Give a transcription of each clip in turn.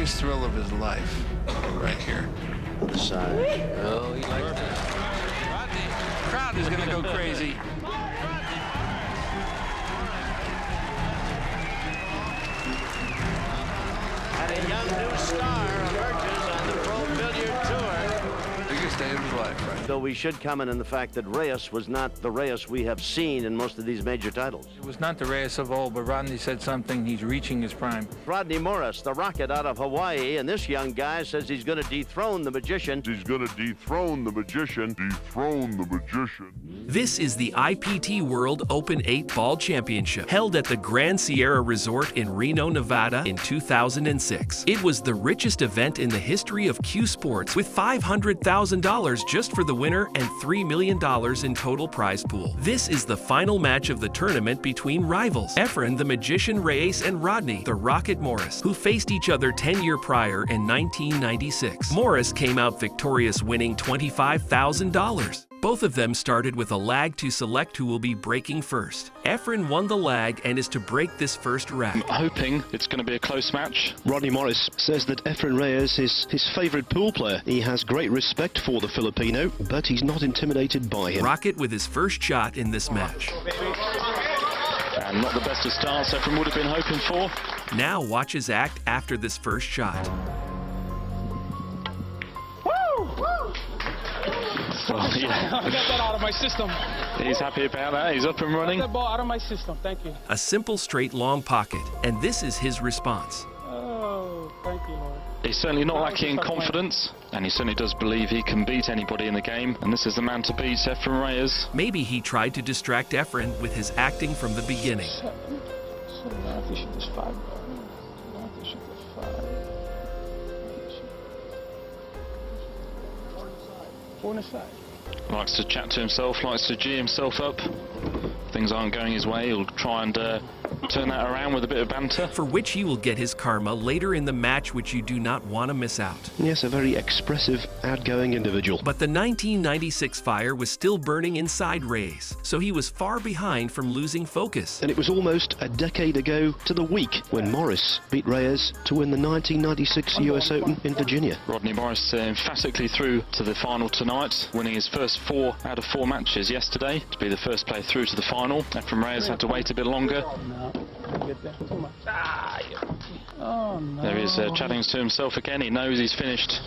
biggest thrill of his life right here. The side. Oh, he likes it. Rodney, the crowd is going to go crazy. And a young new star emerges on the Pro Billiard Tour. Biggest day of his life, right? Though we should comment on the fact that Reyes was not the Reyes we have seen in most of these major titles. It was not the Reyes of old, but Rodney said something. He's reaching his prime. Rodneymorris, the Rocket out of Hawaii, and this young guy says he's going to dethrone the magician. He's going to dethrone the magician. Dethrone the magician. This is the IPT World Open 8-Ball Championship, held at the Grand Sierra Resort in Reno, Nevada in 2006. It was the richest event in the history of Q Sports, with $500,000 just for the winner and $3 million in total prize pool. This is the final match of the tournament between rivals, Efren the Magician Reyes and Rodney the Rocket Morris, who faced each other 10 years prior in 1996. Morris came out victorious, winning $25,000. Both of them started with a lag to select who will be breaking first. Efren won the lag and is to break this first rack. I'm hoping it's going to be a close match. Rodneymorris says that Efrenreyes is his favourite pool player. He has great respect for the Filipino, but he's not intimidated by him. Rocket with his first shot in this match. And not the best of starts Efren would have been hoping for. Now watch his act after this first shot. Well, yeah. I got that out of my system. He's happy about that. He's up and running. Got that ball out of my system. Thank you. A simple straight long pocket, and this is his response. Oh, thank you, Lord. He's certainly not lacking in confidence, and he certainly does believe he can beat anybody in the game, and this is the man to beat, Efren Reyes. Maybe he tried to distract Efren with his acting from the beginning. So now I have to shoot this 5. Now I have to shoot this 5. 4 on the side. Likes to chat to himself, likes to G himself up. Things aren't going his way, he'll try and turn that around with a bit of banter. For which he will get his karma later in the match, which you do not want to miss out. Yes, a very expressive, outgoing individual. But the 1996 fire was still burning inside Reyes, so he was far behind from losing focus. And it was almost a decade ago to the week when Morris beat Reyes to win the 1996 US Open in Virginia. Rodneymorris emphatically through to the final tonight, winning his first 4 out of 4 matches yesterday to be the first player through to the final. Efren Reyes had to wait a bit longer. No, get there. Too much. Oh, no. There he is chatting to himself again. He knows he's finished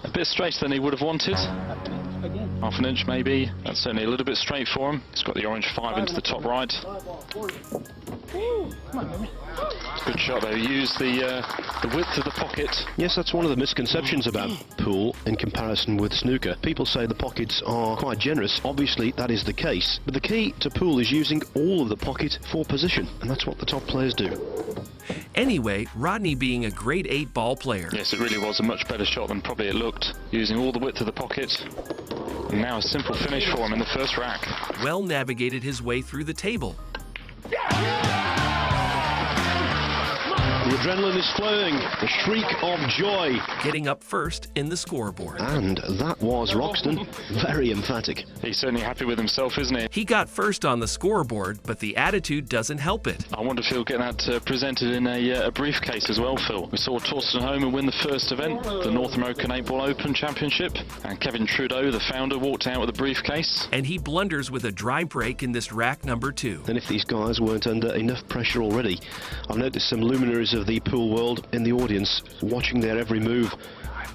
a bit straighter than he would have wanted. Again. Half an inch maybe. That's certainly a little bit straight for him. He's got the orange 5 into the top right. Ooh, come on, baby. Good shot though. He used the width of the pocket. Yes, that's one of the misconceptions about pool in comparison with snooker. People say the pockets are quite generous. Obviously, that is the case. But the key to pool is using all of the pocket for position, and that's what the top players do. Anyway, Rodney being a grade 8 ball player. Yes, it really was a much better shot than probably it looked. Using all the width of the pocket. And now a simple finish for him in the first rack. Well navigated his way through the table. The adrenaline is flowing, a shriek of joy. Getting up first in the scoreboard. And that was Roxton, very emphatic. He's certainly happy with himself, isn't he? He got first on the scoreboard, but the attitude doesn't help it. I wonder if he'll get that presented in a briefcase as well, Phil. We saw Torsten Homer win the first event, the North American 8-Ball Open Championship, and Kevin Trudeau, the founder, walked out with a briefcase. And he blunders with a dry break in this rack number 2. And if these guys weren't under enough pressure already, I've noticed some luminaries of the pool world in the audience, watching their every move,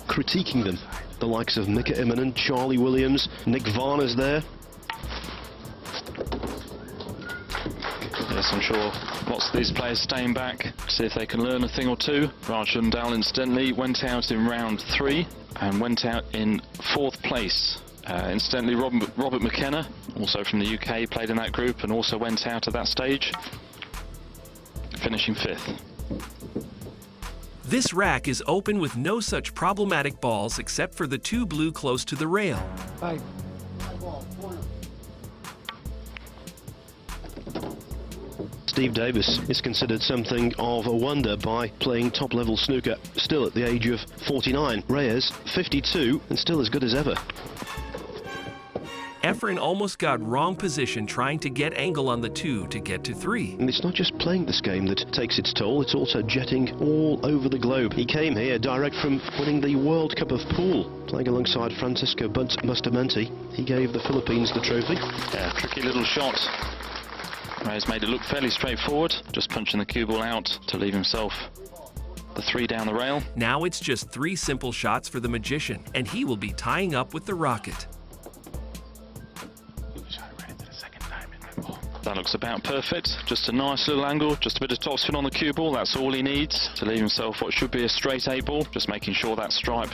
critiquing them. The likes of Mika Immonen, Charlie Williams, Nick Varner's there. Yes, I'm sure lots of these players staying back, see if they can learn a thing or two. Raj Sundal incidentally went out in round 3 and went out in 4th place. Incidentally, Robert McKenna, also from the UK, played in that group and also went out at that stage, finishing 5th. This rack is open with no such problematic balls except for the 2 blue close to the rail. 5. Steve Davis is considered something of a wonder by playing top-level snooker, still at the age of 49. Reyes, 52, and still as good as ever. Efren almost got wrong position trying to get angle on the 2 to get to 3. And it's not just playing this game that takes its toll, it's also jetting all over the globe. He came here direct from winning the World Cup of Pool, playing alongside Francisco Bustamante. He gave the Philippines the trophy. Yeah, tricky little shot. Reyes made it look fairly straightforward, just punching the cue ball out to leave himself the 3 down the rail. Now it's just 3 simple shots for the magician, and he will be tying up with the rocket. That looks about perfect. Just a nice little angle, just a bit of topspin on the cue ball. That's all he needs to leave himself what should be a straight 8 ball. Just making sure that stripe,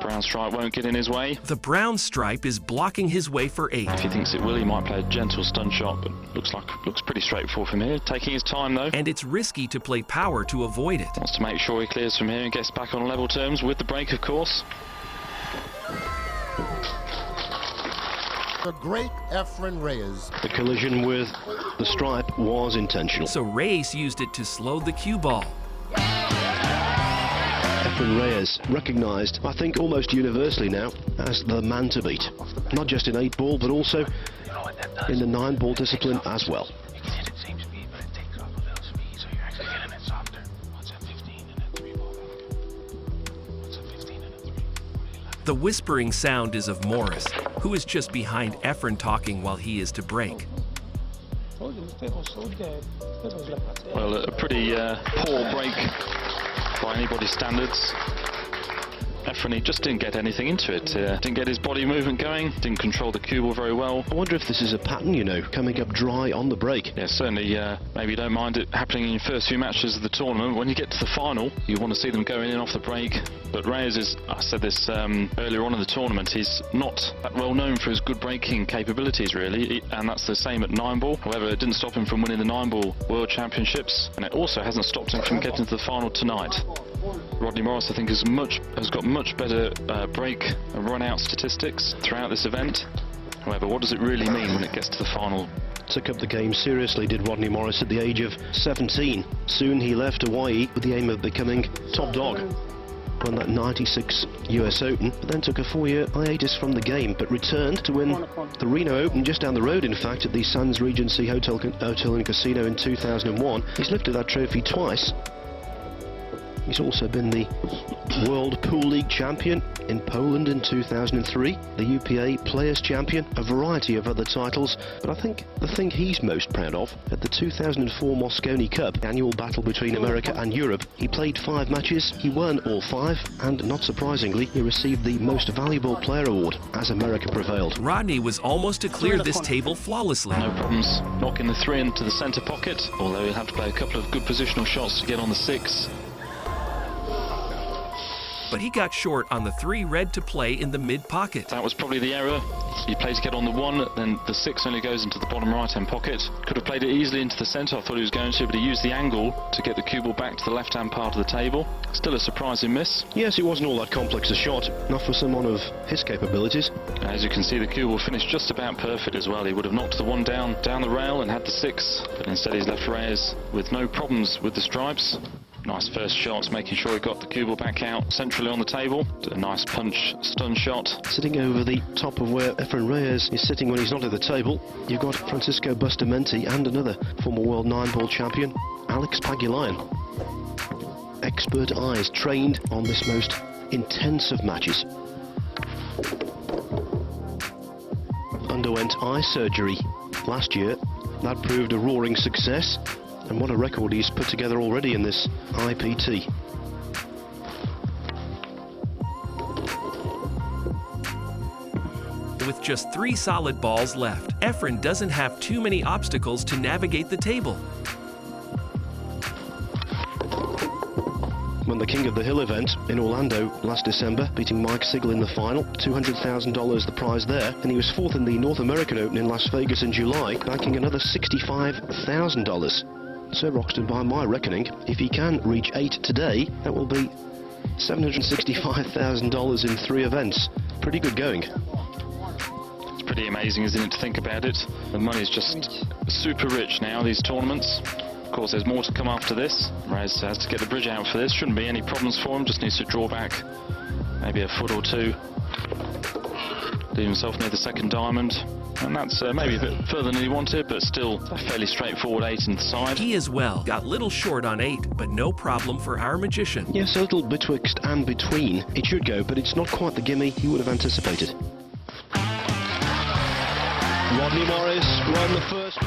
brown stripe, won't get in his way. The brown stripe is blocking his way for 8. If he thinks it will, he might play a gentle stun shot, but looks pretty straightforward from here. Taking his time though. And it's risky to play power to avoid it. Wants to make sure he clears from here and gets back on level terms with the break, of course. The great Efren Reyes. The collision with the stripe was intentional. So Reyes used it to slow the cue ball. Efren Reyes, recognised, I think almost universally now, as the man to beat. Not just in 8 ball, but also in the 9 ball discipline as well. The whispering sound is of Morris, who is just behind Efren talking while he is to break. Well, a pretty poor break by anybody's standards. Efren, he just didn't get anything into it. Didn't get his body movement going, didn't control the cue ball very well. I wonder if this is a pattern, you know, coming up dry on the break. Yeah, certainly, maybe you don't mind it happening in your first few matches of the tournament. When you get to the final, you want to see them going in off the break. But Reyes is, I said this earlier on in the tournament, he's not that well known for his good breaking capabilities, really, and that's the same at 9 ball. However, it didn't stop him from winning the 9 ball World Championships, and it also hasn't stopped him from getting to the final tonight. Rodneymorris, I think, has got much better break and run-out statistics throughout this event. However, what does it really mean when it gets to the final? Took up the game seriously, did Rodneymorris, at the age of 17. Soon he left Hawaii with the aim of becoming top dog. Won that 96 US Open, but then took a 4-year hiatus from the game, but returned to win the Reno Open just down the road, in fact, at the Sands Regency Hotel and Casino in 2001. He's lifted that trophy twice. He's also been the World Pool League champion in Poland in 2003, the UPA Players Champion, a variety of other titles, but I think the thing he's most proud of, at the 2004 Moscone Cup, annual battle between America and Europe, he played 5 matches, he won all 5, and not surprisingly, he received the Most Valuable Player Award as America prevailed. Rodney was almost to clear this table flawlessly. No problems knocking the 3 into the centre pocket, although he'll have to play a couple of good positional shots to get on the 6. But he got short on the 3 red to play in the mid pocket. That was probably the error. You play to get on the 1, then the 6 only goes into the bottom right-hand pocket. Could have played it easily into the centre, I thought he was going to, but he used the angle to get the cue ball back to the left-hand part of the table. Still a surprising miss. Yes, it wasn't all that complex a shot, not for someone of his capabilities. As you can see, the cue ball finished just about perfect as well. He would have knocked the 1 down the rail and had the 6, but instead he's left Reyes with no problems with the stripes. Nice first shots, making sure he got the cue ball back out centrally on the table. Did a nice punch stun shot. Sitting over the top of where Efren Reyes is sitting when he's not at the table, you've got Francisco Bustamante and another former world 9-ball champion, Alex Pagulayan. Expert eyes trained on this most intense of matches. Underwent eye surgery last year. That proved a roaring success. And what a record he's put together already in this IPT. With just 3 solid balls left, Efren doesn't have too many obstacles to navigate the table. Won the King of the Hill event in Orlando last December, beating Mike Sigel in the final. $200,000 the prize there. And he was 4th in the North American Open in Las Vegas in July, banking another $65,000. Sir Roxton, by my reckoning, if he can reach 8 today, that will be $765,000 in 3 events. Pretty good going. It's pretty amazing, isn't it, to think about it? The money's just super rich now, these tournaments. Of course, there's more to come after this. Reyes has to get the bridge out for this. Shouldn't be any problems for him, just needs to draw back maybe a foot or 2. leaving himself near the second diamond. And that's maybe a bit further than he wanted, but still a fairly straightforward 8 in the side. He as well got little short on 8, but no problem for our magician. Yes, a little betwixt and between. It should go, but it's not quite the gimme he would have anticipated. Rodneymorris won the first.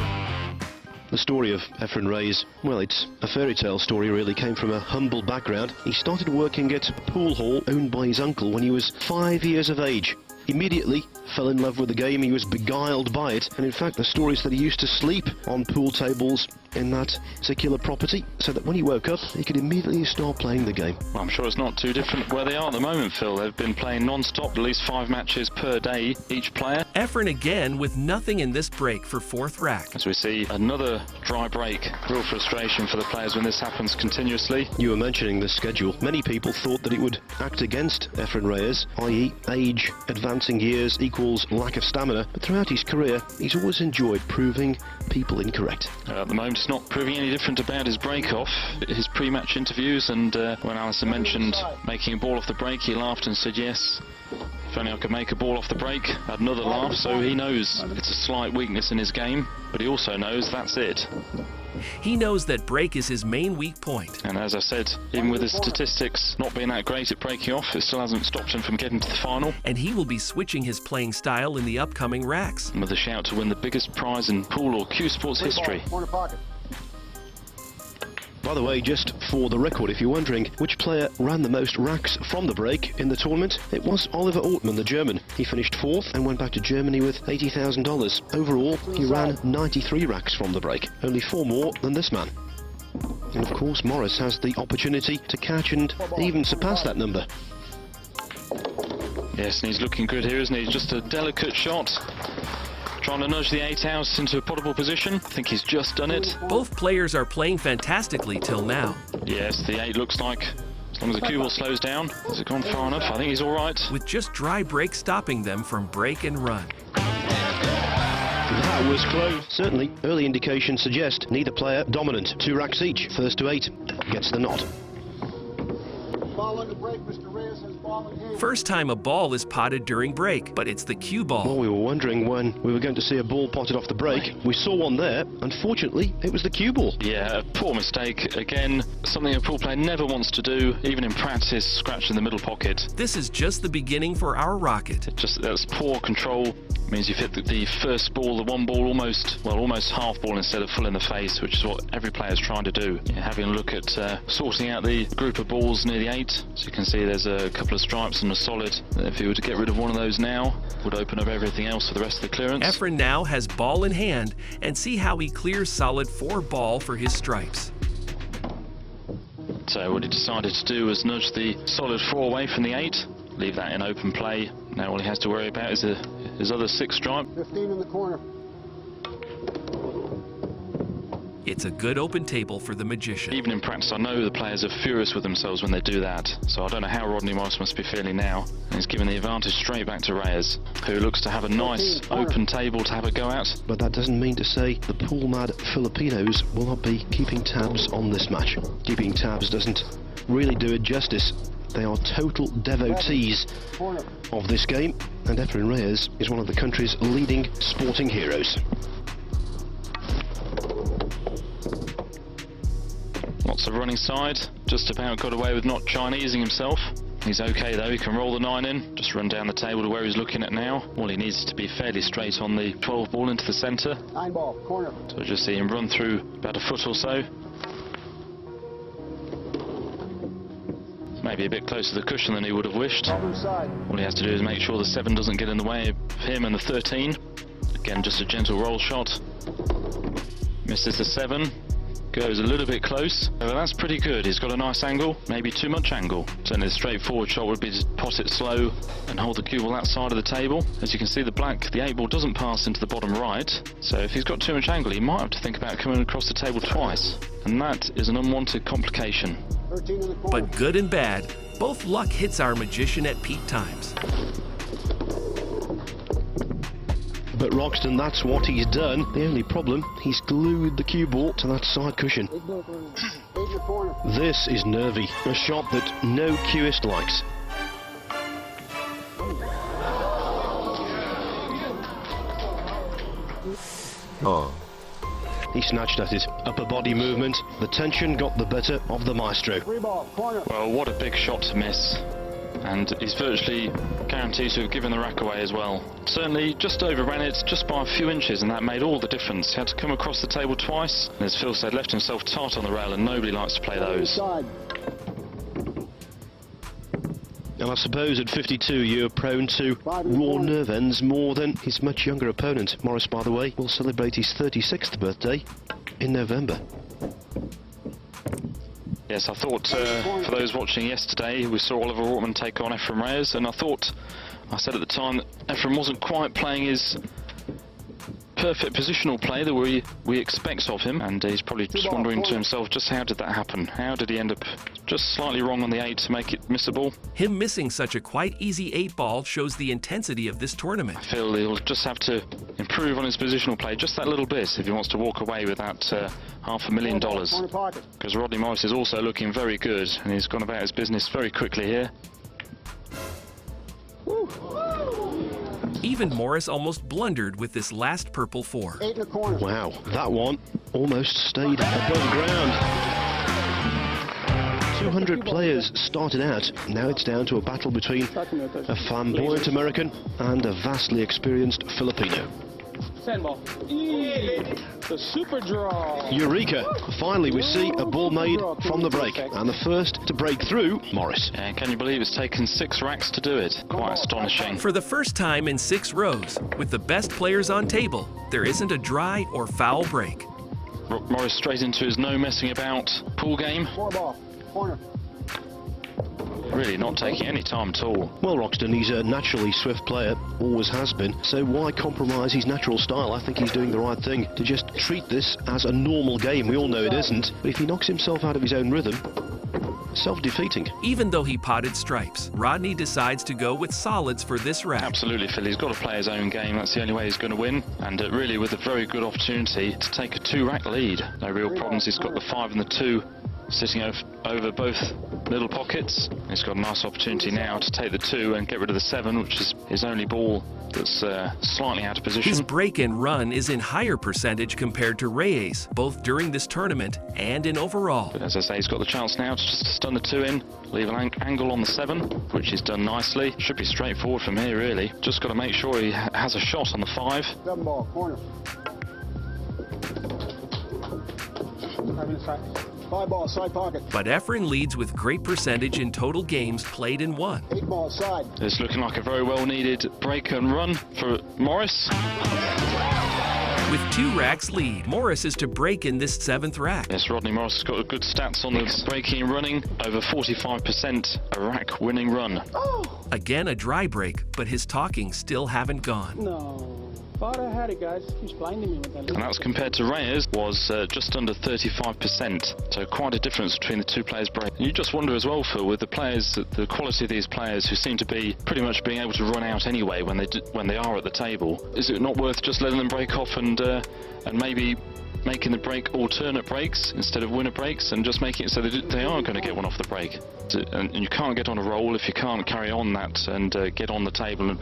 The story of Efren Reyes, well, it's a fairy tale story really, came from a humble background. He started working at a pool hall owned by his uncle when he was 5 years of age. Immediately fell in love with the game, he was beguiled by it, and in fact the story is that he used to sleep on pool tables in that particular property, so that when he woke up he could immediately start playing the game. Well, I'm sure it's not too different where they are at the moment, Phil. They've been playing non-stop, at least 5 matches per day each player. Efren again with nothing in this break for 4th rack. As we see another dry break, real frustration for the players when this happens continuously. You were mentioning the schedule. Many people thought that it would act against Efren Reyes, i.e. age, advancing years equals lack of stamina, but throughout his career he's always enjoyed proving people incorrect. At the moment it's not proving any different about his break-off, his pre-match interviews, and when Alison mentioned making a ball off the break, he laughed and said yes. If only I could make a ball off the break. Had another laugh, so he knows it's a slight weakness in his game, but he also knows that's it. He knows that break is his main weak point. And as I said, even with his statistics not being that great at breaking off, it still hasn't stopped him from getting to the final. And he will be switching his playing style in the upcoming racks. And with a shout to win the biggest prize in pool or Q Sports history. By the way, just for the record, if you're wondering which player ran the most racks from the break in the tournament, it was Oliver Ortmann, the German. He finished 4th and went back to Germany with $80,000. Overall, he ran 93 racks from the break, only 4 more than this man. And of course, Morris has the opportunity to catch and even surpass that number. Yes, and he's looking good here, isn't he? Just a delicate shot. Trying to nudge the 8 out into a potable position. I think he's just done it. Both players are playing fantastically till now. Yes, the 8 looks like, as long as the cue ball slows down, has it gone far enough? I think he's all right. With just dry break stopping them from break and run. That was close. Certainly, early indications suggest neither player dominant. 2 racks each. First to 8 gets the nod. First time a ball is potted during break, but it's the cue ball. Well, we were wondering when we were going to see a ball potted off the break. We saw one there. Unfortunately, it was the cue ball. Yeah, a poor mistake. Again, something a pool player never wants to do, even in practice, scratch in the middle pocket. This is just the beginning for our rocket. That's poor control. It means you've hit the first ball, the one ball, almost half ball instead of full in the face, which is what every player is trying to do. Yeah, having a look at sorting out the group of balls near the 8. So you can see there's a couple of stripes and a solid. If he were to get rid of one of those now, would open up everything else for the rest of the clearance. Efren now has ball in hand, and see how he clears solid 4 ball for his stripes. So what he decided to do was nudge the solid 4 away from the 8, leave that in open play. Now all he has to worry about is his other 6 stripe. 15 in the corner. It's a good open table for the magician. Even in practice, I know the players are furious with themselves when they do that. So I don't know how Rodneymorris must be feeling now. And he's giving the advantage straight back to Reyes, who looks to have a nice open table to have a go at. But that doesn't mean to say the pool-mad Filipinos will not be keeping tabs on this match. Keeping tabs doesn't really do it justice. They are total devotees of this game, and Efren Reyes is one of the country's leading sporting heroes. Lots of running side, just about got away with not Chinesing himself. He's okay though, he can roll the 9 in, just run down the table to where he's looking at now. All he needs is to be fairly straight on the 12 ball into the centre. 9 ball, corner. So just see him run through about a foot or so. Maybe a bit closer to the cushion than he would have wished. All he has to do is make sure the 7 doesn't get in the way of him and the 13. Again, just a gentle roll shot. Misses the 7. Goes a little bit close. But that's pretty good. He's got a nice angle, maybe too much angle. Certainly the straightforward shot would be to pot it slow and hold the cue ball that side of the table. As you can see, the 8 ball doesn't pass into the bottom right. So if he's got too much angle, he might have to think about coming across the table twice. And that is an unwanted complication. But good and bad, both luck hits our magician at peak times. But Roxton, that's what he's done. The only problem, he's glued the cue ball to that side cushion. This is nervy, a shot that no cueist likes. He snatched at it. Upper body movement. The tension got the better of the maestro. Well, what a big shot to miss. And he's virtually guaranteed to have given the rack away as well. Certainly just overran it just by a few inches, and that made all the difference. He had to come across the table twice, and as Phil said, left himself tight on the rail, and nobody likes to play those. And I suppose at 52 you're prone to raw nerve ends more than his much younger opponent. Morris, by the way, will celebrate his 36th birthday in November. Yes, I thought for those watching yesterday, we saw Oliver Ortman take on Efren Reyes, and I said at the time that Efren wasn't quite playing his perfect positional play that we expect of him, and he's probably just wondering to himself, just how did that happen? How did he end up just slightly wrong on the 8 to make it missable? Him missing such a quite easy 8-ball shows the intensity of this tournament. I feel he'll just have to improve on his positional play just that little bit if he wants to walk away with that $500,000. Because Rodneymorris is also looking very good, and he's gone about his business very quickly here. Even Morris almost blundered with this last purple 4. Wow, that one almost stayed above ground. 200 players started out. Now it's down to a battle between a flamboyant American and a vastly experienced Filipino. Sandball. The super draw. Eureka! Finally we see a ball made from the break, and the first to break through, Morris. And can you believe it's taken 6 racks to do it? Quite astonishing. For the first time in 6 rows, with the best players on table, there isn't a dry or foul break. Morris straight into his no messing about pool game. 4 ball. Corner. Really not taking any time at all. Well, Roxton, he's a naturally swift player, always has been, so why compromise his natural style? I think he's doing the right thing to just treat this as a normal game. We all know it isn't, but if he knocks himself out of his own rhythm, self-defeating. Even though he potted stripes, Rodney decides to go with solids for this rack. Absolutely, Phil. He's got to play his own game. That's the only way he's going to win. And really with a very good opportunity to take a 2-rack lead. No real problems. He's got the 5 and the 2 sitting over both middle pockets. He's got a nice opportunity now to take the 2 and get rid of the 7, which is his only ball that's slightly out of position. His break and run is in higher percentage compared to Reyes, both during this tournament and in overall. But as I say, he's got the chance now to just stun the 2 in, leave an angle on the 7, which he's done nicely. Should be straightforward from here, really. Just got to make sure he has a shot on the 5. 7 ball. Corner. 5 ball, side pocket. But Efren leads with great percentage in total games played in 1. 8 ball, side. It's looking like a very well needed break and run for Morris. With 2 racks lead, Morris is to break in this 7th rack. Yes, Rodneymorris has got good stats on the breaking and running, over 45% a rack winning run. Again a dry break, but his talking still haven't gone. No. Thought I had it, guys. He's blinding me with that. And that's compared to Reyes, was just under 35%. So quite a difference between the 2 players' break. You just wonder as well, Phil, with the players, the quality of these players who seem to be pretty much being able to run out anyway when they are at the table. Is it not worth just letting them break off and maybe making the break alternate breaks instead of winner breaks, and just making it so that they are going to get one off the break? And you can't get on a roll if you can't carry on that and get on the table and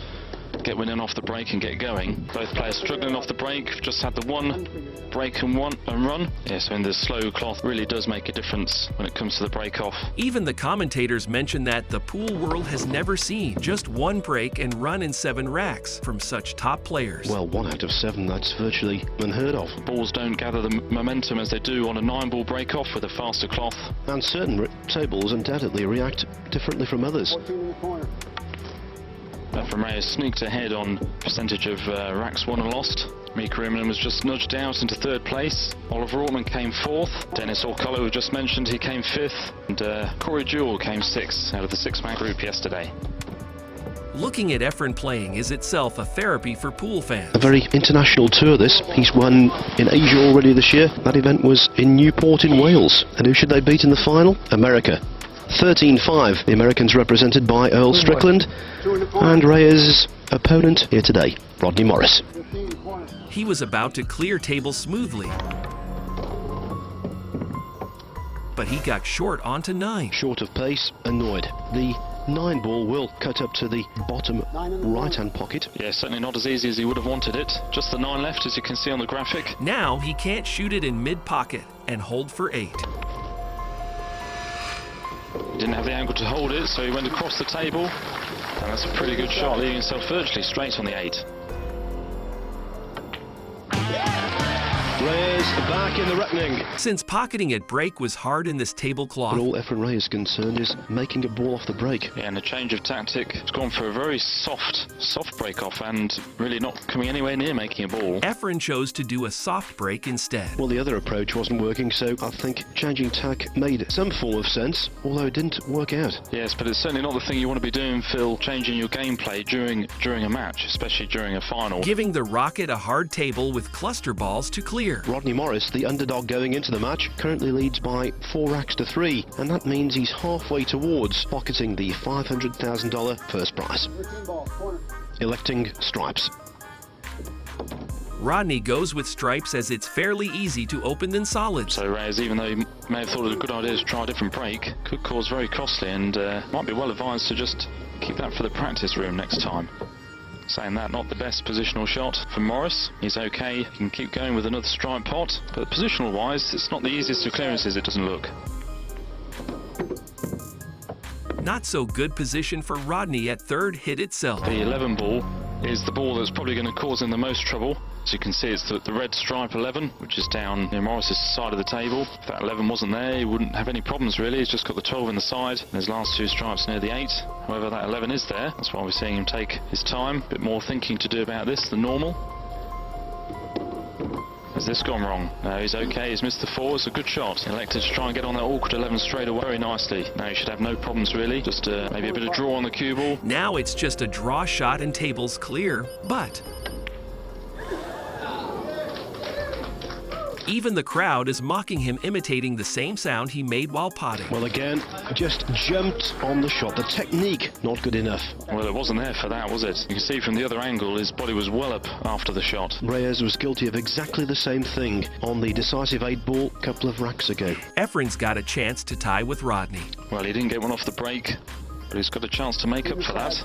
get winning off the break and get going. Both players struggling off the break, just had the 1 break and run. Yeah, so in the slow cloth really does make a difference when it comes to the break off. Even the commentators mention that the pool world has never seen just 1 break and run in 7 racks from such top players. Well, 1 out of 7, that's virtually unheard of. Balls don't gather the momentum as they do on a 9-ball break off with a faster cloth. And certain tables undoubtedly react differently from others. 14 in the corner. Efren Reyes sneaked ahead on percentage of racks won and lost. Mika Immonen was just nudged out into 3rd place. Oliver Ortman came 4th. Dennis Orcollo, we just mentioned, he came 5th. And Corey Jewell came 6th out of the 6-man group yesterday. Looking at Efren playing is itself a therapy for pool fans. A very international tour this. He's won in Asia already this year. That event was in Newport in Wales. And who should they beat in the final? America. 13-5, the Americans represented by Earl Strickland, and Reyes' opponent here today, Rodneymorris. He was about to clear tables smoothly, but he got short onto 9. Short of pace, annoyed. The 9-ball will cut up to the bottom right-hand pocket. Yeah, certainly not as easy as he would have wanted it. Just the 9 left, as you can see on the graphic. Now he can't shoot it in mid-pocket and hold for 8. He didn't have the angle to hold it, so he went across the table. And that's a pretty good shot, leaving himself virtually straight on the 8. Reyes back in the reckoning. Since pocketing at break was hard in this tablecloth, But all Efren is concerned is making a ball off the break. Yeah, and a change of tactic. It's gone for a very soft break-off and really not coming anywhere near making a ball. Efren chose to do a soft break instead. Well, the other approach wasn't working, so I think changing tack made some form of sense, although it didn't work out. Yes, but it's certainly not the thing you want to be doing, Phil, changing your gameplay during a match, especially during a final. Giving the Rocket a hard table with cluster balls to clear. Rodneymorris, the underdog going into the match, currently leads by 4 racks to 3, and that means he's halfway towards pocketing the $500,000 first prize. Electing stripes. Rodney goes with stripes as it's fairly easy to open than solids. So Reyes, even though he may have thought it a good idea to try a different break, could cause very costly, and might be well advised to just keep that for the practice room next time. Saying that, not the best positional shot for Morris. He's okay, he can keep going with another stripe pot, but positional wise, it's not the easiest of clearances, it doesn't look. Not so good position for Rodney at third hit itself. The 11 ball is the ball that's probably going to cause him the most trouble. As you can see, it's the red stripe 11, which is down near Morris's side of the table. If that 11 wasn't there, he wouldn't have any problems really. He's just got the 12 in the side, and his last 2 stripes near the 8. However, that 11 is there. That's why we're seeing him take his time. A bit more thinking to do about this than normal. Has this gone wrong? No, he's okay. He's missed the 4. It's a good shot. He elected to try and get on that awkward 11 straight away very nicely. Now he should have no problems really. Just maybe a bit of draw on the cue ball. Now it's just a draw shot and tables clear, but even the crowd is mocking him, imitating the same sound he made while potting. Well, again, just jumped on the shot. The technique, not good enough. Well, it wasn't there for that, was it? You can see from the other angle, his body was well up after the shot. Reyes was guilty of exactly the same thing on the decisive 8-ball a couple of racks ago. Efren's got a chance to tie with Rodney. Well, he didn't get one off the break, but he's got a chance to make up for that.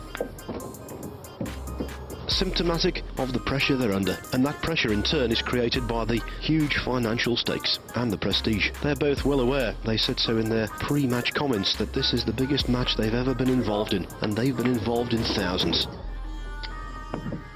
Symptomatic of the pressure they're under, and that pressure in turn is created by the huge financial stakes and the prestige. They're both well aware, they said so in their pre-match comments, that this is the biggest match they've ever been involved in, and they've been involved in thousands.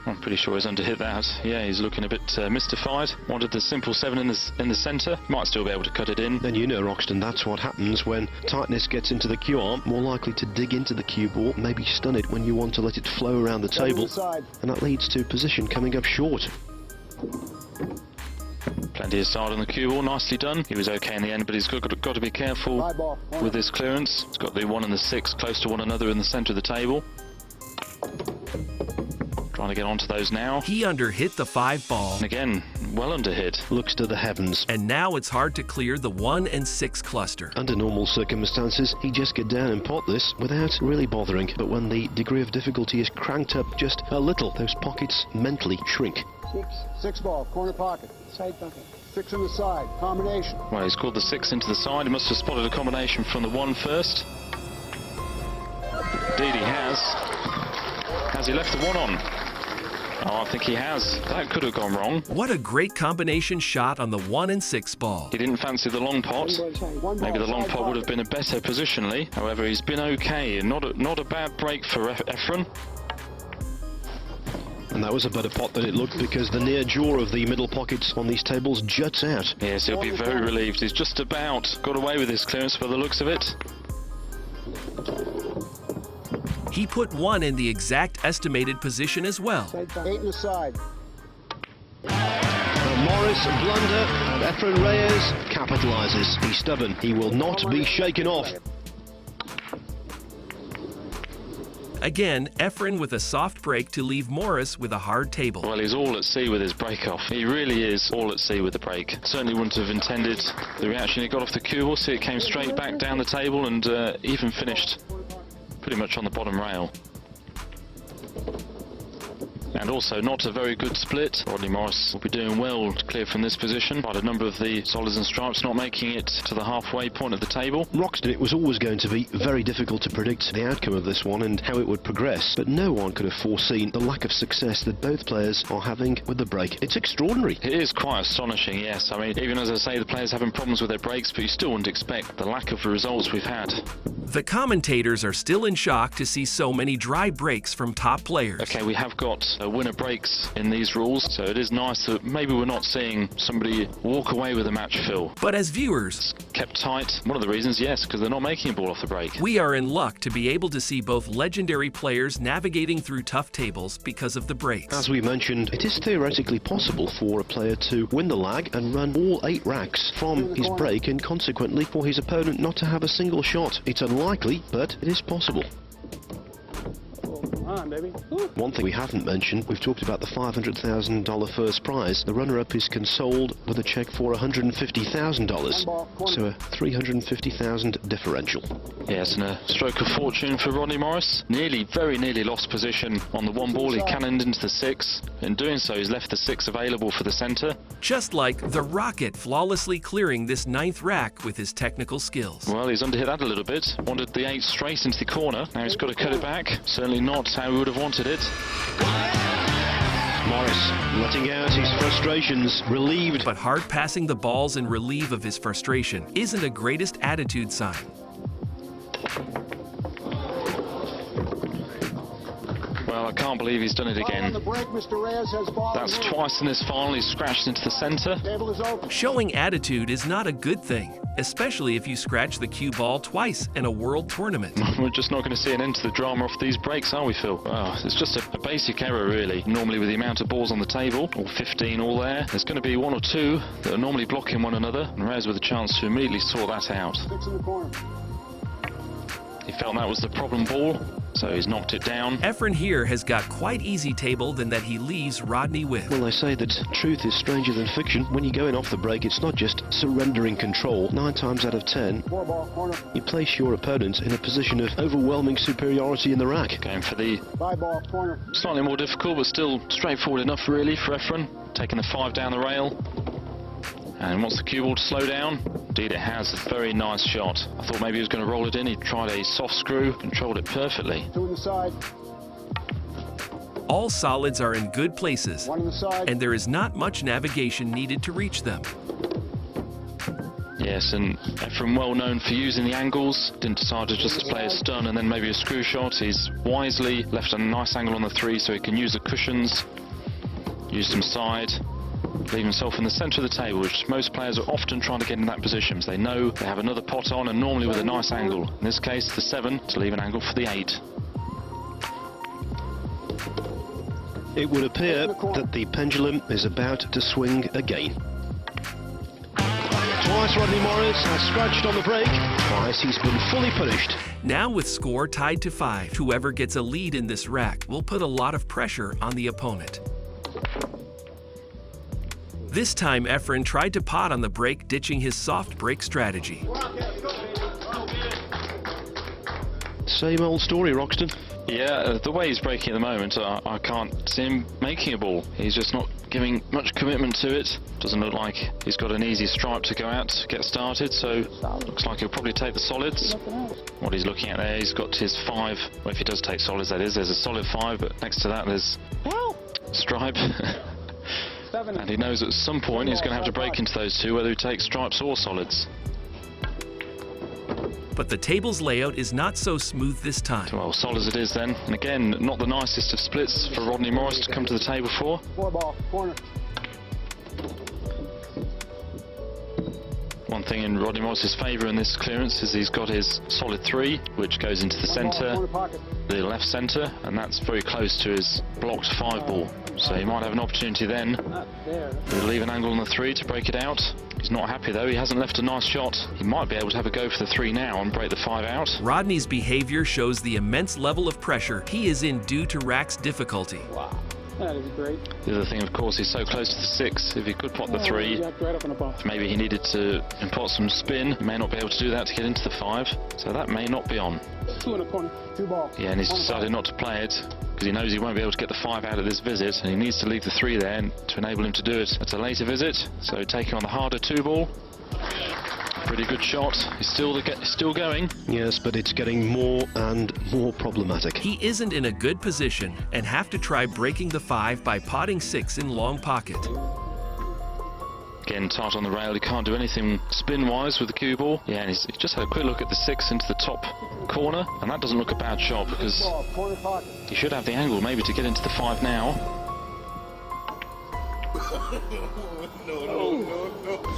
I'm pretty sure he's underhit that. Yeah, he's looking a bit mystified. Wanted the simple 7 in the centre. Might still be able to cut it in. Then you know, Roxton, that's what happens when tightness gets into the cue arm. More likely to dig into the cue ball, maybe stun it when you want to let it flow around the table. And that leads to position coming up short. Plenty of side on the cue ball, nicely done. He was okay in the end, but he's got to be careful with this clearance. He's got the 1 and the 6 close to one another in the centre of the table. Trying to get onto those now. He underhit the 5 ball. And again, well underhit. Looks to the heavens. And now it's hard to clear the 1 and 6 cluster. Under normal circumstances, he'd just get down and pot this without really bothering. But when the degree of difficulty is cranked up just a little, those pockets mentally shrink. 6 ball, corner pocket, side pocket. 6 on the side, combination. Well, he's called the 6 into the side. He must have spotted a combination from the 1 first. Indeed he has. Has he left the 1 on? Oh, I think he has. That could have gone wrong. What a great combination shot on the 1 and 6 ball. He didn't fancy the long pot. Maybe the long pot would have been a better positionally. However, he's been okay. Not a bad break for Efren. And that was a better pot than it looked, because the near jaw of the middle pockets on these tables juts out. Yes, he'll be very relieved. He's just about got away with his clearance by the looks of it. He put 1 in the exact estimated position as well. 8 on the side. Morris blunder, and Efren Reyes capitalises. He's stubborn. He will not be shaken off. Again, Efren with a soft break to leave Morris with a hard table. Well, he's all at sea with his break-off. He really is all at sea with the break. Certainly wouldn't have intended the reaction he got off the cue ball. See, it came straight back down the table and even finished pretty much on the bottom rail. and also not a very good split. Rodney Morris will be doing well to clear from this position. Quite a number of the solids and stripes not making it to the halfway point of the table. Roxton, it was always going to be very difficult to predict the outcome of this one and how it would progress, but no one could have foreseen the lack of success that both players are having with the break. It's extraordinary. It is quite astonishing, yes. I mean, even as I say, the players having problems with their breaks, but you still wouldn't expect the lack of the results we've had. The commentators are still in shock to see so many dry breaks from top players. Okay, we have got winner breaks in these rules, so it is nice that maybe we're not seeing somebody walk away with a match, Phil. But as viewers, Kept tight. One of the reasons, yes, because they're not making a ball off the break. we are in luck to be able to see both legendary players navigating through tough tables because of the breaks. As we mentioned, it is theoretically possible for a player to win the lag and run all 8 racks from his break, and consequently for his opponent not to have a single shot. It's unlikely, but it is possible. Come on, baby. One thing we haven't mentioned, we've talked about the $500,000 first prize. The runner-up is consoled with a check for $150,000, so a $350,000 differential. Yes, and a stroke of fortune for Rodney Morris. Very nearly lost position on the one ball. He cannoned into the 6. In doing so, he's left the 6 available for the centre. Just like the Rocket flawlessly clearing this 9th rack with his technical skills. Well, he's underhit that a little bit. Wanted the 8 straight into the corner. Now he's got to cut it back. Certainly not how we would have wanted it. Morris letting out his frustrations, relieved. But hard passing the balls in relief of his frustration isn't a greatest attitude sign. Well, I can't believe he's done it again. That's twice in this final. He's scratched into the centre. Showing attitude is not a good thing, especially if you scratch the cue ball twice in a world tournament. We're just not going to see an end to the drama off these breaks, are we, Phil? Oh, it's just a basic error, really. Normally, with the amount of balls on the table, all 15 all there, there's going to be 1 or 2 that are normally blocking one another, and Reyes with a chance to immediately sort that out. He felt that was the problem ball, so he's knocked it down. Efren here has got quite easy table than that he leaves Rodney with. Well, they say that truth is stranger than fiction. When you're going off the break, it's not just surrendering control. 9 times out of 10, you place your opponent in a position of overwhelming superiority in the rack. Going for the slightly more difficult, but still straightforward enough, really, for Efren. Taking the 5 down the rail. And wants the cue ball to slow down. Indeed it has. A very nice shot. I thought maybe he was going to roll it in. He tried a soft screw, controlled it perfectly. 2 on the side. All solids are in good places, 1 on the side. and there is not much navigation needed to reach them. Yes, and Efren well known for using the angles. Didn't decide to just play a stun and then maybe a screw shot. He's wisely left a nice angle on the 3 so he can use the cushions. Use them side. Leave himself in the centre of the table, which most players are often trying to get in that position because they know they have another pot on, and normally with a nice angle. In this case, the 7 to leave an angle for the 8. It would appear that the pendulum is about to swing again. Twice Rodney Morris has scratched on the break. Twice he's been fully punished. Now with score tied to 5, whoever gets a lead in this rack will put a lot of pressure on the opponent. This time, Efren tried to pot on the break, ditching his soft break strategy. Same old story, Roxton. Yeah, the way he's breaking at the moment, I can't see him making a ball. He's just not giving much commitment to it. Doesn't look like he's got an easy stripe to go out to get started, so looks like he'll probably take the solids. What he's looking at there, he's got his 5. Well, if he does take solids, that is. There's a solid 5, but next to that there's stripe. And he knows at some point he's going to have to break into those 2, whether he takes stripes or solids. But the table's layout is not so smooth this time. Well, solids it is then. And again, not the nicest of splits for Rodney Morris to come to the table for. 4 ball, corner. One thing in Rodney Morris's favour in this clearance is he's got his solid 3, which goes into the centre, the left centre, and that's very close to his blocked 5 ball. So he might have an opportunity then to leave an angle on the 3 to break it out. He's not happy though, he hasn't left a nice shot. He might be able to have a go for the 3 now and break the 5 out. Rodney's behavior shows the immense level of pressure he is in due to rack's difficulty. Wow, that is great. The other thing, of course, he's so close to the 6. If he could pot the 3, if maybe he needed to impart some spin, he may not be able to do that to get into the 5. So that may not be on. 2 in the corner. 2 ball. Yeah, and he's decided not to play it because he knows he won't be able to get the 5 out of this visit, and he needs to leave the 3 there to enable him to do it at a later visit. So taking on the harder 2 ball. Pretty good shot. He's still going. Yes, but it's getting more and more problematic. He isn't in a good position and have to try breaking the 5 by potting 6 in long pocket. Again, tight on the rail. He can't do anything spin-wise with the cue ball. Yeah, and he just had a quick look at the 6 into the top corner, and that doesn't look a bad shot because he should have the angle maybe to get into the 5 now.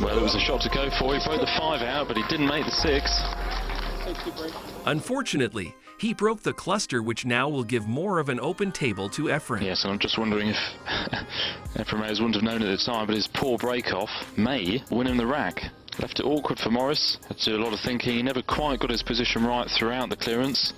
Well, it was a shot to go for. He broke the 5 out, but he didn't make the 6. Unfortunately, he broke the cluster, which now will give more of an open table to Efren. Yes, and I'm just wondering if Efrenreyes wouldn't have known at the time, but his poor break-off may win him the rack. Left it awkward for Morris. Had to do a lot of thinking. He never quite got his position right throughout the clearance.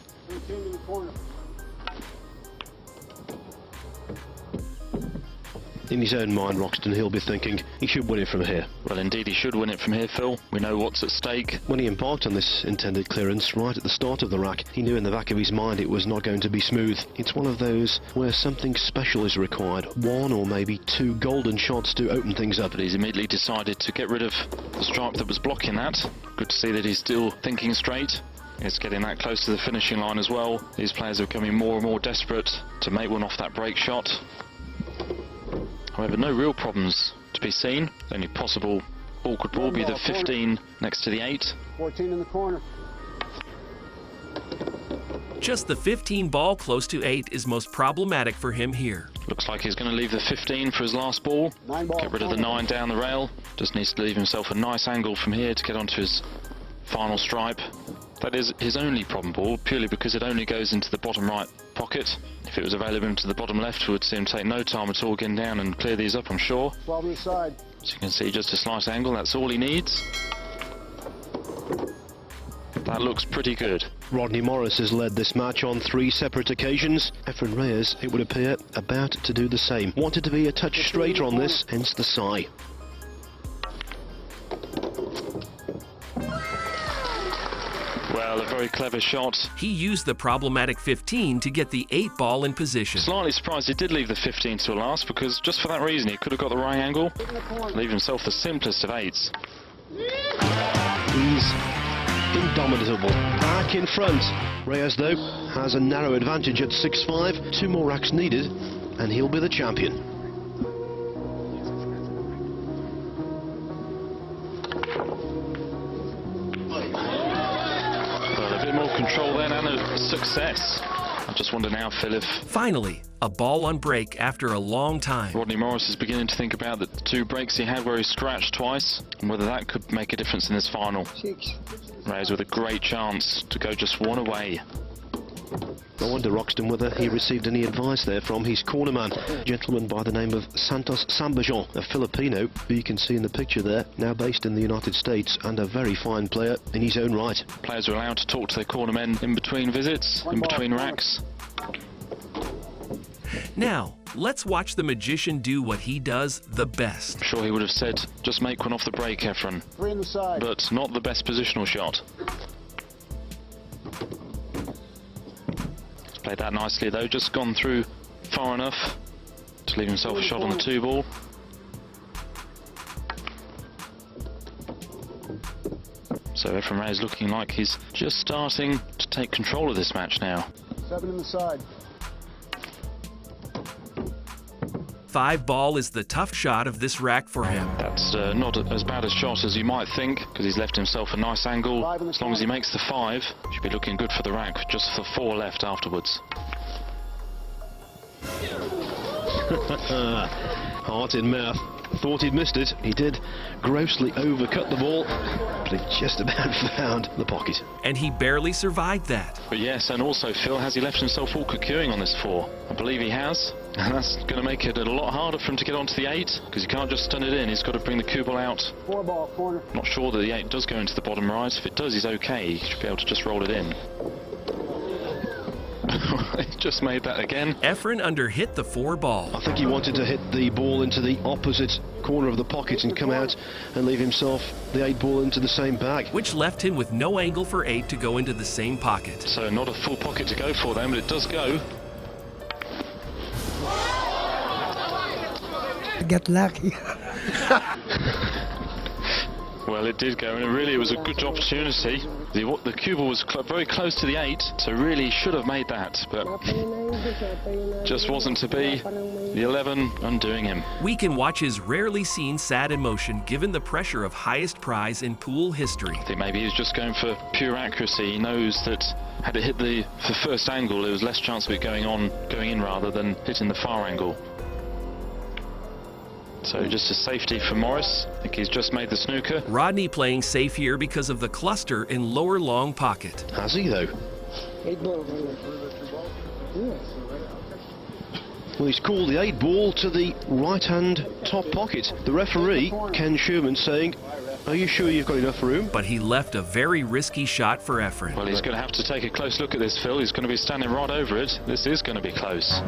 In his own mind, Roxton, he'll be thinking he should win it from here. Well, indeed, he should win it from here, Phil. We know what's at stake. When he embarked on this intended clearance right at the start of the rack, he knew in the back of his mind it was not going to be smooth. It's one of those where something special is required. 1 or maybe 2 golden shots to open things up. But he's immediately decided to get rid of the stripe that was blocking that. Good to see that he's still thinking straight. It's getting that close to the finishing line as well. These players are becoming more and more desperate to make one off that break shot. However, no real problems to be seen. The only possible awkward ball be the 15 next to the 8. 14 in the corner. Just the 15 ball close to 8 is most problematic for him here. Looks like he's going to leave the 15 for his last ball. Get rid of the 9 down the rail. Just needs to leave himself a nice angle from here to get onto his final stripe. That is his only problem ball, purely because it only goes into the bottom right pocket. If it was available into the bottom left, it would seem to take no time at all getting down and clear these up, I'm sure. 12 on the side. So you can see just a slight angle, that's all he needs. That looks pretty good. Rodneymorris has led this match on 3 separate occasions. Efrenreyes, it would appear, about to do the same. Wanted to be a touch straighter on this, hence the sigh. Well, a very clever shot. He used the problematic 15 to get the 8 ball in position. Slightly surprised he did leave the 15 to last, because just for that reason he could have got the right angle. Leave himself the simplest of 8s. He's indomitable. Back in front. Reyes, though, has a narrow advantage at 6-5. 2 more racks needed, and he'll be the champion. More control then and a success. I just wonder now, Phil, if Finally, a ball on break after a long time. Rodneymorris is beginning to think about the 2 breaks he had where he scratched twice and whether that could make a difference in this final. Reyes with a great chance to go just 1 away. I wonder, Roxton, whether he received any advice there from his cornerman, a gentleman by the name of Santos Sambajon, a Filipino who you can see in the picture there, now based in the United States and a very fine player in his own right. Players are allowed to talk to their cornermen in between visits, in between racks. Now, let's watch the magician do what he does the best. I'm sure he would have said, just make one off the break, Efren. 3 on the side. But not the best positional shot. Played that nicely though, just gone through far enough to leave himself a shot on the 2 ball. So Efrenreyes looking like he's just starting to take control of this match now. 7 in the side. 5 ball is the tough shot of this rack for him. That's not as bad a shot as you might think, because he's left himself a nice angle. As long as he makes the 5, should be looking good for the rack, just for 4 left afterwards. Heart in mouth. Thought he'd missed it. He did grossly overcut the ball, but he just about found the pocket. And he barely survived that. But yes, and also, Phil, has he left himself all cocooned on this 4? I believe he has. And that's going to make it a lot harder for him to get onto the 8, because he can't just stun it in. He's got to bring the cue ball out. 4 ball, corner. Not sure that the 8 does go into the bottom right. If it does, he's okay. He should be able to just roll it in. He just made that again. Efren underhit the 4 ball. I think he wanted to hit the ball into the opposite corner of the pocket and come out and leave himself the 8 ball into the same bag. Which left him with no angle for 8 to go into the same pocket. So not a full pocket to go for then, but it does go. get lucky. Well, it did go, and it was a good opportunity. The cue ball was very close to the 8, so really should have made that, but just wasn't to be. The 11 undoing him. We can watch his rarely seen sad emotion given the pressure of highest prize in pool history. I think maybe he's just going for pure accuracy. He knows that had it hit the first angle, there was less chance of it going in rather than hitting the far angle. So just a safety for Morris. I think he's just made the snooker. Rodney playing safe here because of the cluster in lower long pocket. Has he, though? 8 ball. Well, he's called the 8 ball to the right-hand top pocket. The referee, Ken Sherman, saying, "Are you sure you've got enough room?" But he left a very risky shot for Efren. Well, he's going to have to take a close look at this, Phil. He's going to be standing right over it. This is going to be close.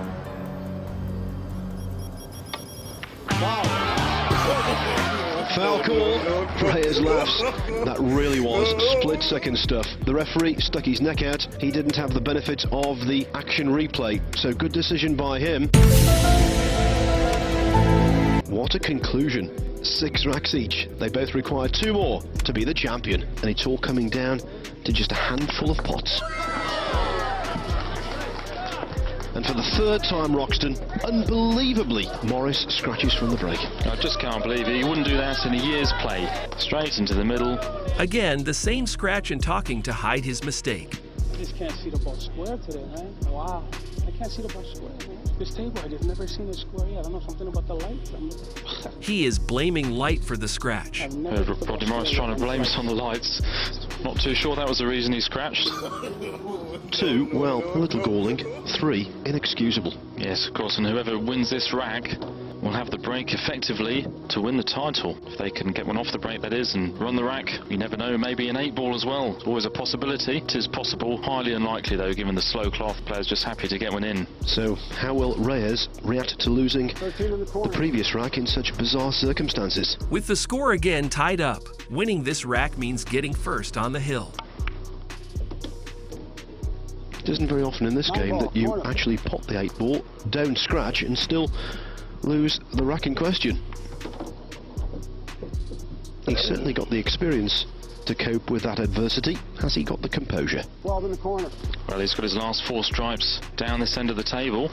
Foul call. Reyes laughs. That really was split-second stuff. The referee stuck his neck out. He didn't have the benefit of the action replay, so good decision by him. What a conclusion. 6 racks each. They both require 2 more to be the champion, and it's all coming down to just a handful of pots. And for the 3rd time, Roxton, unbelievably, Morris scratches from the break. I just can't believe it. He wouldn't do that in a year's play. Straight into the middle. Again, the same scratch and talking to hide his mistake. I just can't see the ball square today, man. Wow. I can't see the ball square, man. This table, I just never seen it square yet. I don't know, something about the light. He is blaming light for the scratch. Rodneymorris trying to blame us on the lights. Not too sure that was the reason he scratched. 2, well, a little galling. 3, inexcusable. Yes, of course, and whoever wins this rack will have the break effectively to win the title. If they can get one off the break, that is, and run the rack, you never know, maybe an 8 ball as well. It's always a possibility. It is possible, highly unlikely though, given the slow cloth. Players just happy to get one in. So, how will Reyes react to losing the previous rack in such bizarre circumstances? With the score again tied up, winning this rack means getting first on the hill. It isn't very often in this game that you actually pop the 8 ball, don't scratch, and still lose the rack in question. He's certainly got the experience to cope with that adversity. Has he got the composure? 12 in the corner. Well, he's got his last 4 stripes down this end of the table,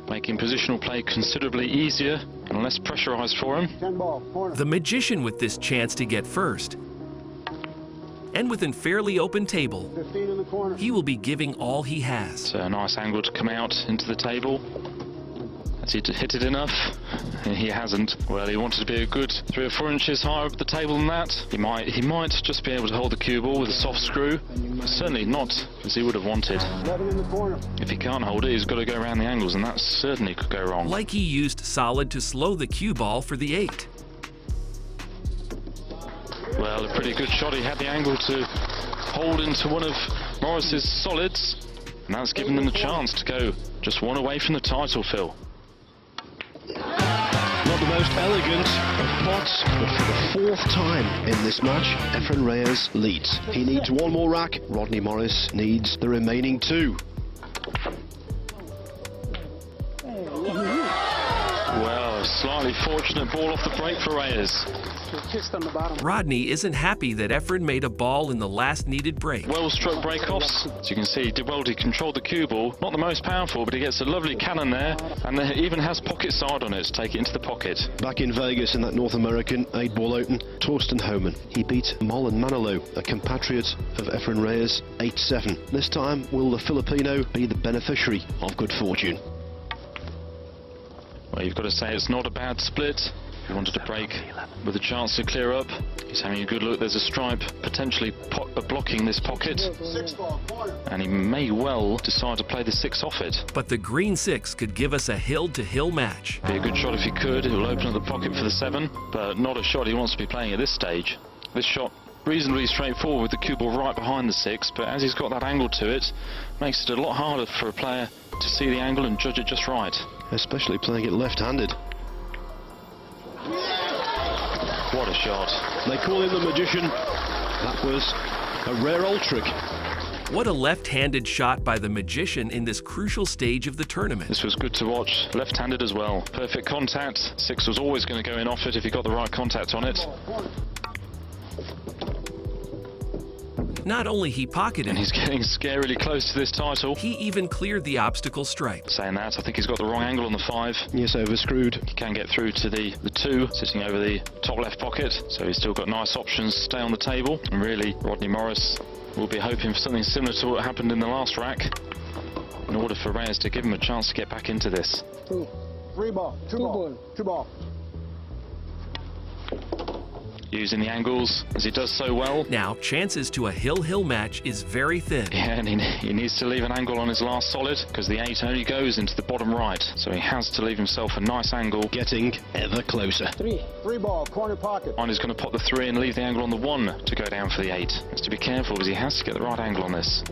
making positional play considerably easier and less pressurized for him. 10 ball, corner. The magician with this chance to get first. And within fairly open table, 15 in the corner. he will be giving all he has. So a nice angle to come out into the table. Has he hit it enough? He hasn't. Well, he wanted to be a good 3 or 4 inches higher up the table than that. He might just be able to hold the cue ball with a soft screw. Certainly not as he would have wanted. 11 in the corner. If he can't hold it, he's got to go around the angles, and that certainly could go wrong. Like he used solid to slow the cue ball for the 8. Well, a pretty good shot. He had the angle to hold into one of Morris's solids, and that's given them a chance to go just 1 away from the title, Phil. Not the most elegant of pots, but for the 4th time in this match, Efren Reyes leads. He needs 1 more rack. Rodneymorris needs the remaining 2. Well, a slightly fortunate ball off the break for Reyes. On the bottom. Rodney isn't happy that Efren made a ball in the last needed break. Well-struck break-offs. As you can see, he did well to control the cue ball. Not the most powerful, but he gets a lovely cannon there, and it even has pocket side on it to take it into the pocket. Back in Vegas in that North American 8-ball open, Torsten Homan. He beat Molen Manalo, a compatriot of Efren Reyes, 8-7. This time, will the Filipino be the beneficiary of good fortune? Well, you've got to say it's not a bad split. He wanted to break with a chance to clear up. He's having a good look. There's a stripe potentially blocking this pocket, 6 ball, corner. and he may well decide to play the 6 off it. But the green 6 could give us a hill-to-hill match. Be a good shot if he could. It will open up the pocket for the 7, but not a shot he wants to be playing at this stage. This shot reasonably straightforward with the cue ball right behind the 6, but as he's got that angle to it, makes it a lot harder for a player to see the angle and judge it just right. Especially playing it left-handed. What a shot. They call him the magician. That was a rare old trick. What a left-handed shot by the magician in this crucial stage of the tournament. This was good to watch. Left-handed as well. Perfect contact. 6 was always going to go in off it if he got the right contact on it. Not only he pocketed, And he's getting scarily close to this title. he even cleared the obstacle stripe. Saying that, I think he's got the wrong angle on the 5. Yes, overscrewed. He can get through to the 2, sitting over the top left pocket. So he's still got nice options to stay on the table. And really, Rodneymorris will be hoping for something similar to what happened in the last rack in order for Reyes to give him a chance to get back into this. 2, 3 ball, 2 ball, 2 ball. Using the angles as he does so well. Now, chances to a hill-hill match is very thin. Yeah, and he needs to leave an angle on his last solid because the 8 only goes into the bottom right. So he has to leave himself a nice angle. Getting ever closer. 3 ball, corner pocket. And he's going to pop the 3 and leave the angle on the 1 to go down for the 8. Has to be careful because he has to get the right angle on this.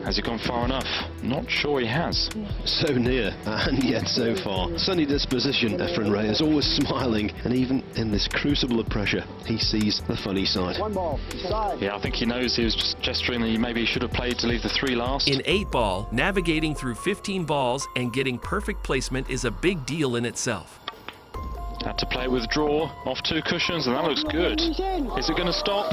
Has he gone far enough? Not sure he has. So near, and yet so far. Sunny disposition, Efren Reyes, always smiling, and even in this crucible of pressure, he sees the funny side. 1 ball, side. Yeah, I think he knows he was just gesturing that he maybe should have played to leave the 3 last. In 8-ball, navigating through 15 balls and getting perfect placement is a big deal in itself. Had to play with draw off 2 cushions, and that looks good. Is it going to stop?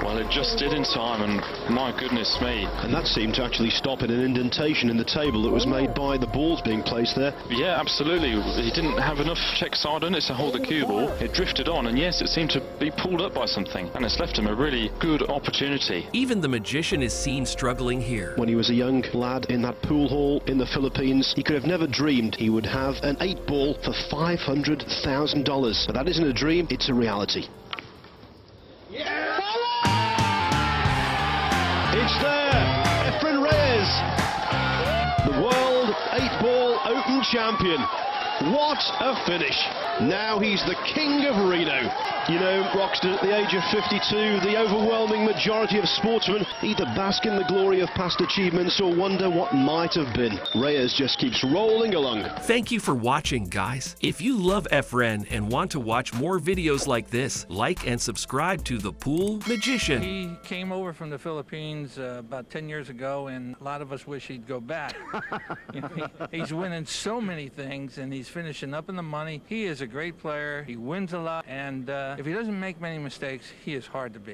Well, it just did in time, and my goodness me. And that seemed to actually stop in an indentation in the table that was made by the balls being placed there. Yeah, absolutely. He didn't have enough check side on it to hold the cue ball. It drifted on, and yes, it seemed to be pulled up by something, and it's left him a really good opportunity. Even the magician is seen struggling here. When he was a young lad in that pool hall in the Philippines, he could have never dreamed he would have an 8-ball for $500,000. But that isn't a dream, it's a reality. It's there, Efren Reyes, the world 8-ball open champion. What a finish. Now he's the king of Reno. You know, Roxton, at the age of 52, the overwhelming majority of sportsmen either bask in the glory of past achievements or wonder what might have been. Reyes just keeps rolling along. Thank you for watching, guys. If you love Efren and want to watch more videos like this, like and subscribe to The Pool Magician. He came over from the Philippines about 10 years ago, and a lot of us wish he'd go back. You know, he's winning so many things, and he's finishing up in the money. He is a great player. He wins a lot, and if he doesn't make many mistakes, he is hard to beat.